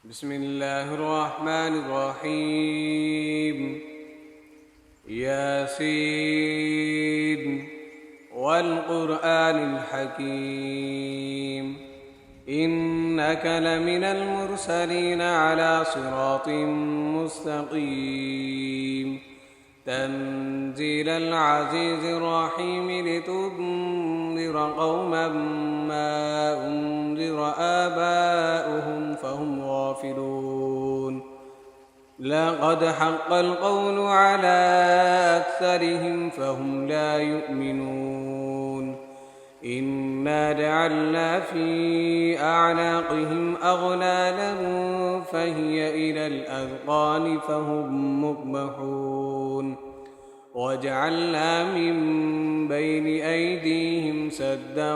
بسم الله الرحمن الرحيم. ياسين والقرآن الحكيم، إنك لمن المرسلين على صراط مستقيم. تنزيل العزيز الرحيم، لتنذر قوما ما أنذر آباؤهم فهم غافلون. لقد حق القول على أكثرهم فهم لا يؤمنون. إنا جعلنا في أعناقهم أغلالا فهي إلى الأذقان فهم مقمحون. وجعلنا من بين أيديهم سدا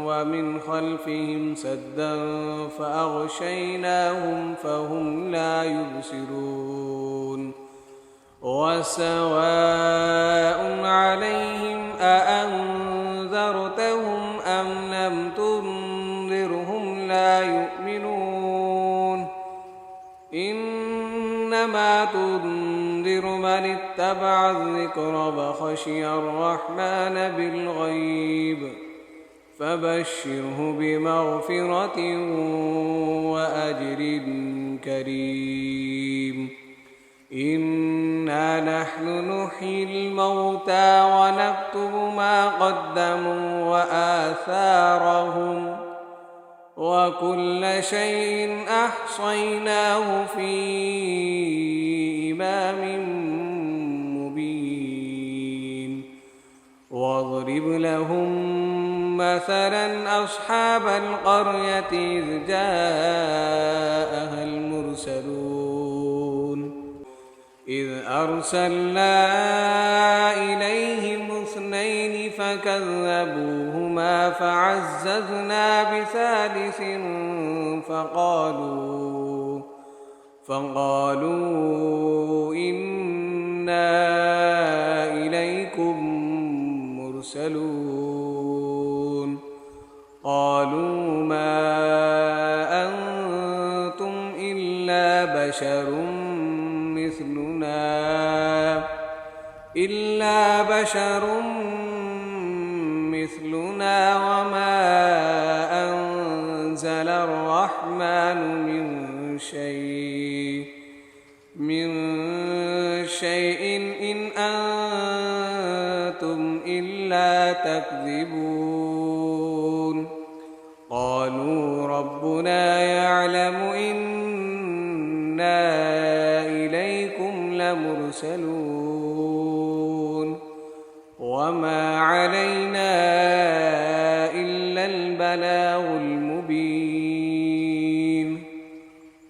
ومن خلفهم سدا فأغشيناهم فهم لا يبصرون. وسواء عليهم أأنذرتهم أم لم تنذرهم لا يؤمنون. إنما تنذر من اتبع الذكر وخشي الرحمن بالغيب، فبشره بمغفرة وأجر كريم. إنا نحن نحيي الموتى ونكتب ما قدموا وآثارهم، وكل شيء أحصيناه في إمام مبين. واضرب لهم مثلا أصحاب القرية إذ جاءها المرسلون. إذ أرسلنا إليهم اثنين فكذبوهما فعززنا بثالث فقالوا إنا إليكم مرسلون. قالوا ما أنتم إلا بشر مثلنا وما أنزل الرحمن من شيء إن أنتم إلا تكذبون. قالوا ربنا يعلم إنا إليكم لمرسلون، وما علينا إلا البلاغ المبين.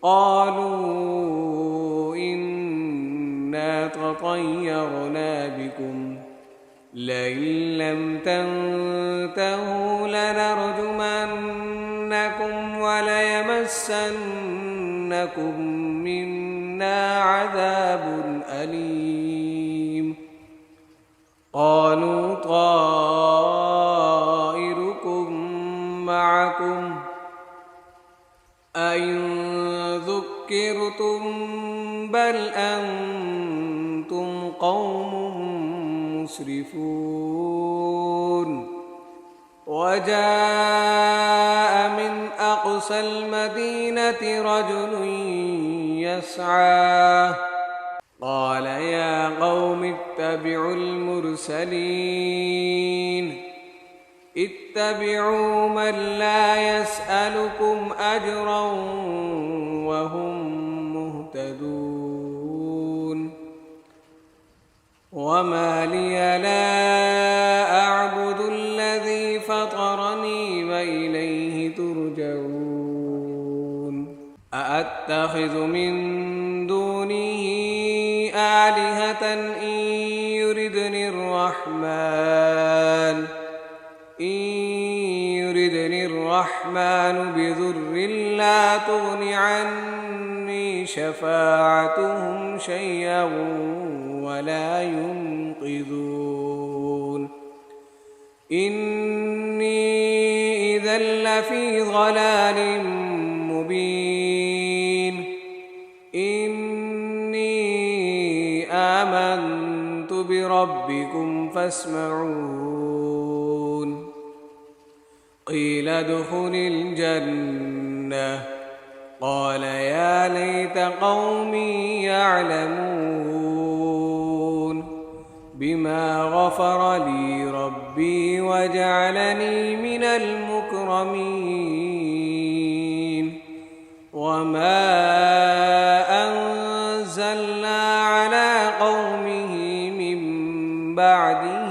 قالوا إنا تطيرنا بكم لئن لم تنتهوا لنرجمنكم وليمسنكم منا عذاب أليم. قالوا طائركم معكم أئن ذكرتم بل أنتم قوم مسرفون. وجاء من أقصى المدينة رجل يسعى قال يا قوم اتبعوا المرسلين. اتبعوا من لا يسألكم أجرا وهم مهتدون. وما لي لا أعبد الذي فطرني وإليه ترجعون. أأتخذ من دونه آلهة إن يردني الرحمن بضر لا تغن عني شفاعتهم شيئا ولا ينقذون. إني إذا لفي ضلال مبين. ربكم فاسمعون قيل ادخل الجنة قال يا ليت قومي يعلمون بما غفر لي ربي وجعلني من المكرمين وما أنزلنا على قومه من بعده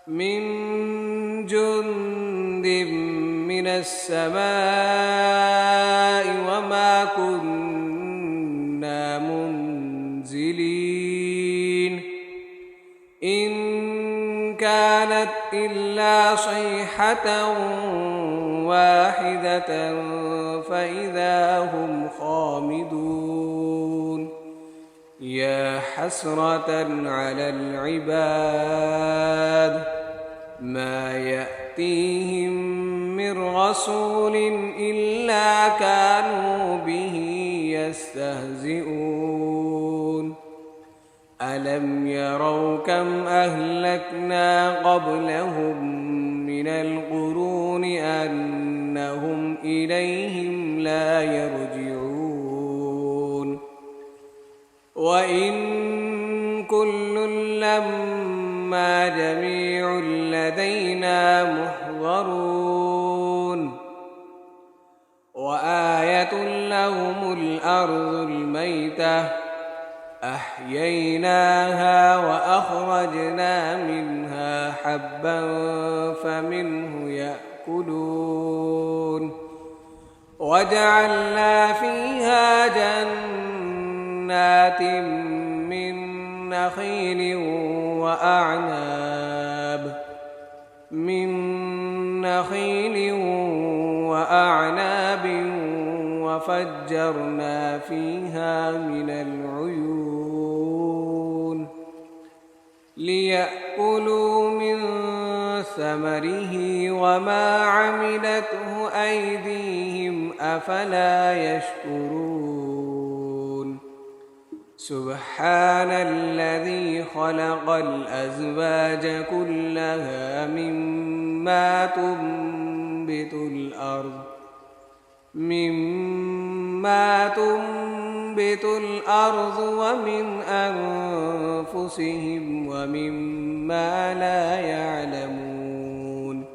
من جند من السماء وما كنا منزلين إن كانت إلا صيحة واحدة فإذا هم خامدون يا حسرة على العباد ما يأتيهم من رسول إلا كانوا به يستهزئون ألم يروا كم أهلكنا قبلهم من القرون أنهم إليهم لا يرجعون وإن كل لما جميع لدينا محضرون وآية لهم الأرض الميتة أحييناها وأخرجنا منها حبا فمنه يأكلون وجعلنا فيها جنات من نخيل وأعناب وفجرنا فيها من العيون ليأكلوا من ثمره وما عملته أيديهم أفلا يشكرون سبحان الذي خلق الأزواج كلها مما تنبت الأرض ومن أنفسهم ومما لا يعلمون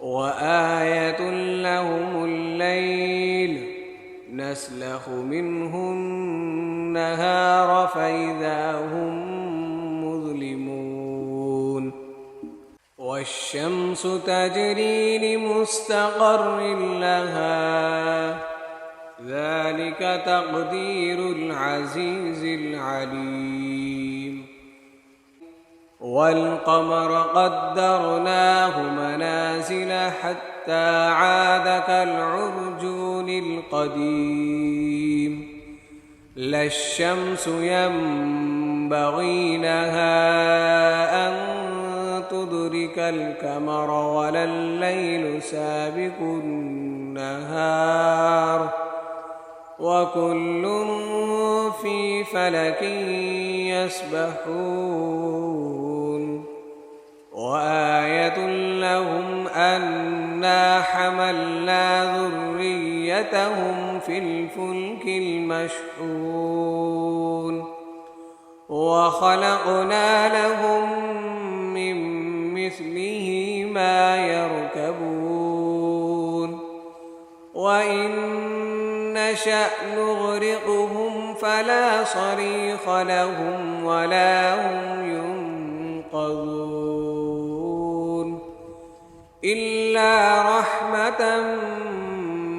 وآية لهم الليل نسلخ منه النهار فإذا هم مظلمون والشمس تجري لمستقر لها ذلك تقدير العزيز العليم والقمر قدرناه منازل حتى عاد كالعرجون القديم لا الشمس ينبغي لها أن تدرك القمر ولا الليل سابق النهار وكل في فلك يسبحون وآية لهم أنا حملنا ذريتهم في الفلك المشحون وخلقنا لهم من مثله ما يركبون وإن نشأ نغرقهم فلا صريخ لهم ولا هم ينقذون إلا رحمة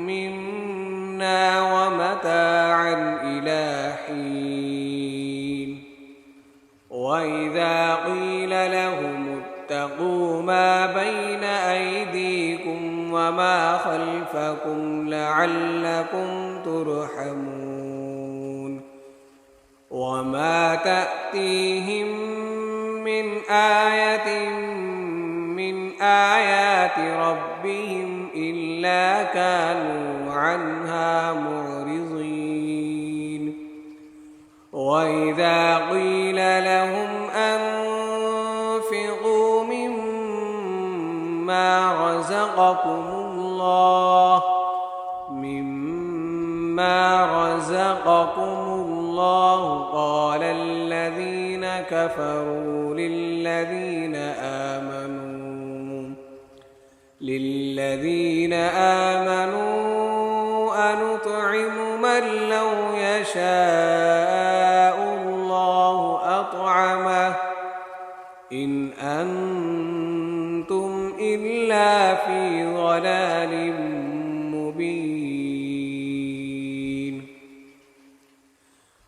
منا ومتاعا إلى حين وإذا قيل لهم اتقوا ما بين أيديكم وما خلفكم لعلكم ترحمون وما تأتيهم من آية من آيات آيات ربهم إلا كانوا عنها معرضين وإذا قيل لهم أنفقوا مما رزقكم الله قال الذين كفروا للذين آمنوا أنطعم من لو يشاء الله أطعمه إن أنتم إلا في ضلال مبين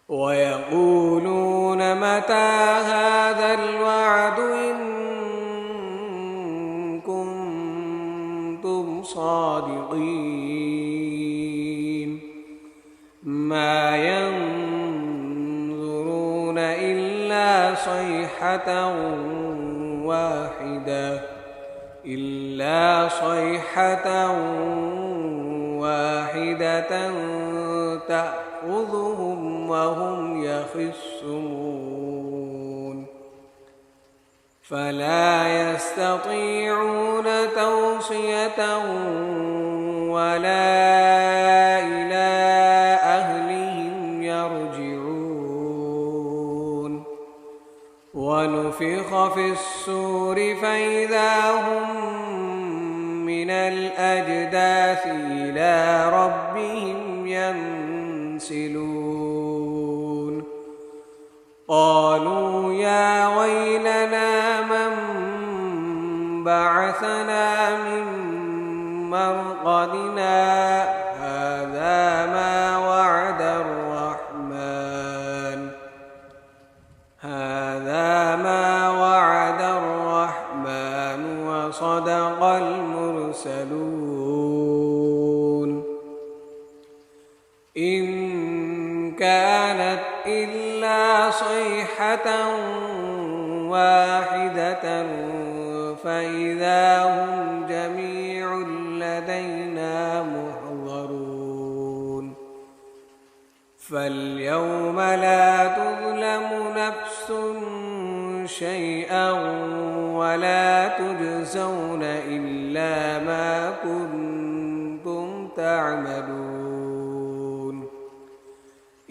ويقولون متى هذا الوعد إن كنتم صادقين ما ينظرون إلا صيحة واحدة تأخذهم وهم يخصمون فلا يستطيعون توصية ولا إلى أهلهم يرجعون ونفخ في الصور فإذا هم من الأجداث إلى ربهم ينسلون قالوا يا ويلنا من بعثنا من مرقدنا هذا ما وعد الرحمن وصدق المرسلون إن كانت إلا صيحة واحدة فإذا هم جميع لدينا محضرون فاليوم لا تظلم نفس شيئا ولا تجزون إلا ما كنتم تعملون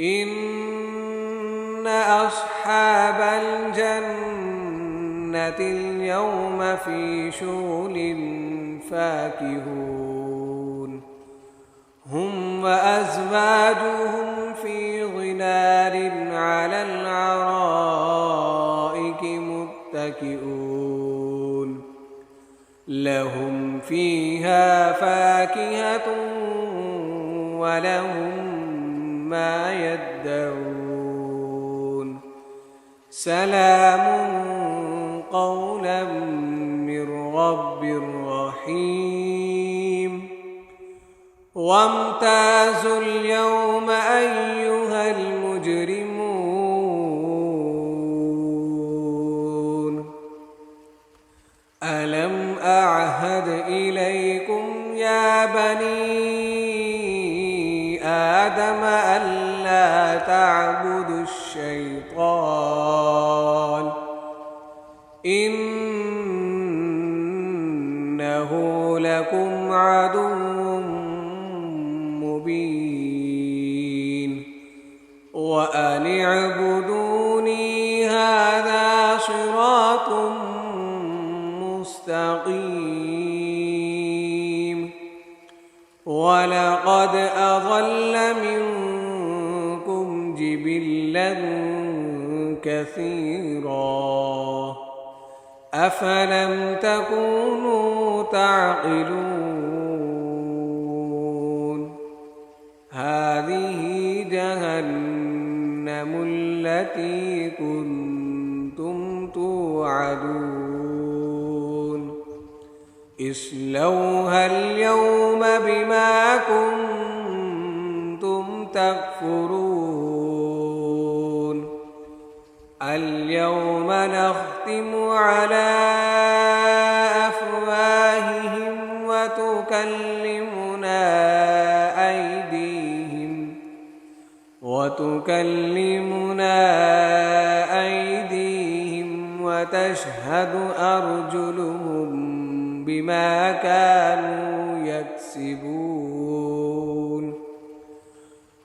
إن أصحاب الجنة اليوم في شغل فاكهون هم وأزواجهم في ظلال على الأرائك متكئون لهم فيها فاكهة ولهم ما يدعون سلام قولا من رب رحيم وامتازوا اليوم أيها المجرمون ألم أعهد إليكم يا بني آدم ألا تعبدوا الشيطان إنه لكم عدو مبين وأن اعبدوني هذا صراط مستقيم ولقد أضل منكم جبلا كثيرا أفلم تكونوا تعقلون هذه جهنم التي كنتم توعدون اصلوها اليوم بما كنتم تكفرون اليوم نختم على أفواههم بما كانوا يكسبون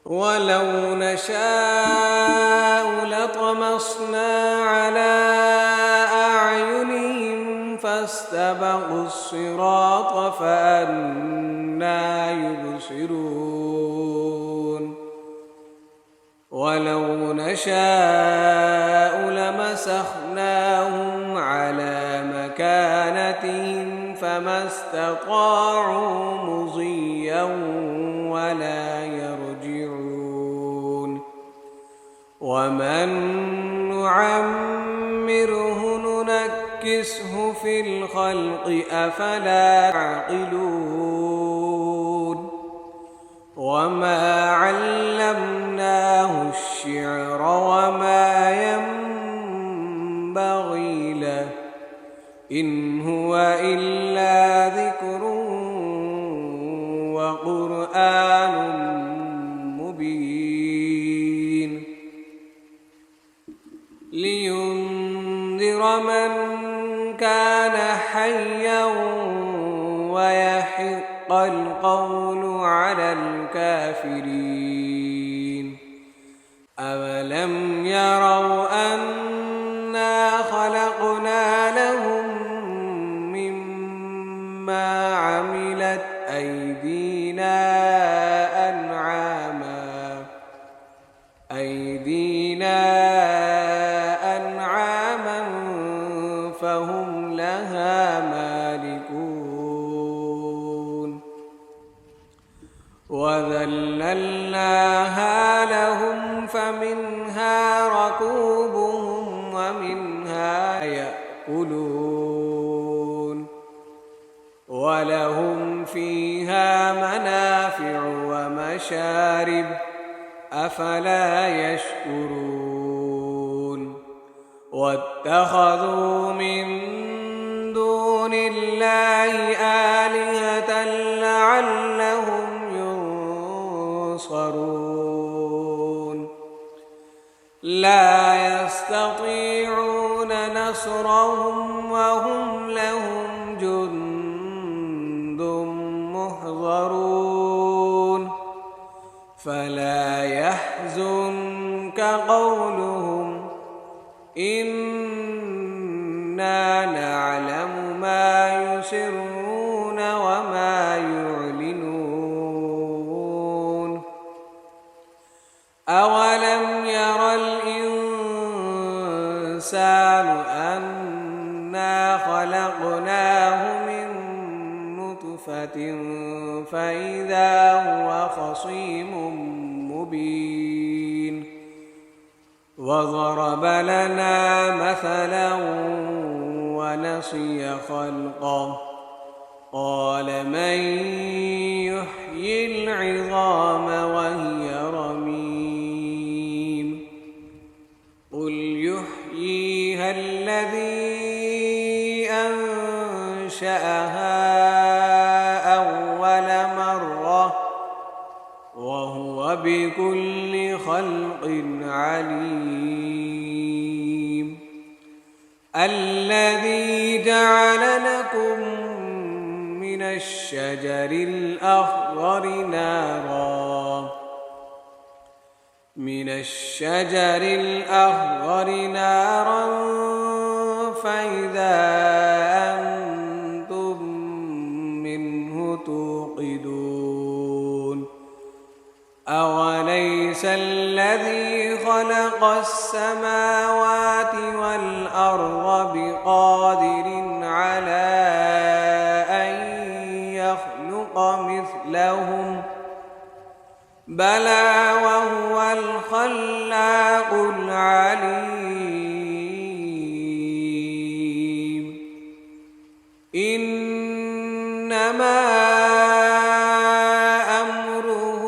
ولو نشاء لطمسنا على أعينهم فاستبقوا الصراط فأنى يبصرون ولو نشاء لمسخناهم على مكانتهم فما استطاعوا مضيا ولا يرجعون ومن نعمره ننكسه في الخلق أفلا تعقلون وما علمناه الشعر وما ينبغي له إن هو إلا ذكر وقرآن مبين لينذر من كان حيا ويحق القول على الكافرين أولم يروا أنا خلقنا لهم مما عملت أيدينا أنعاما فهم لها مالكون وذللناها لهم فمنها ركوبهم ومنها يأكلون ولهم فيها منافع ومشارب أفلا يشكرون واتخذوا من دون الله آلهة لعلهم ينصرون لا يستطيعون نصرهم وهم لهم جند محضرون فلا يحزنك قولهم إنا نعلم ما يسرون وما يعلنون أولم ير الإنسان أنا خلقناه من نطفة فإذا هو خصيم مبين وضرب لنا مثلا ونسي خلقه قال من يحيي العظام وهي رميم قل يحييها الذي أنشأها أول مرة وهو بكل خلق عليم الذي جعل لكم من الشجر الأخضر نارا فإذا أنتم منه توقدون أوليس الذي خلق السماوات والأرض بقادر على أن يخلق مثلهم بلى وهو الخلاق العليم إنما أمره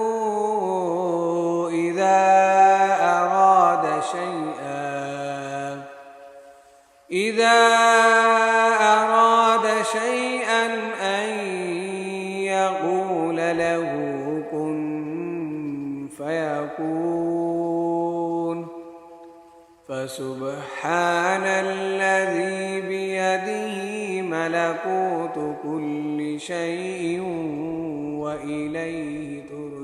إذا أراد شيئا أن يقول له كن فيكون فسبحان الذي بيده ملكوت كل شيء وإليه ترجعون.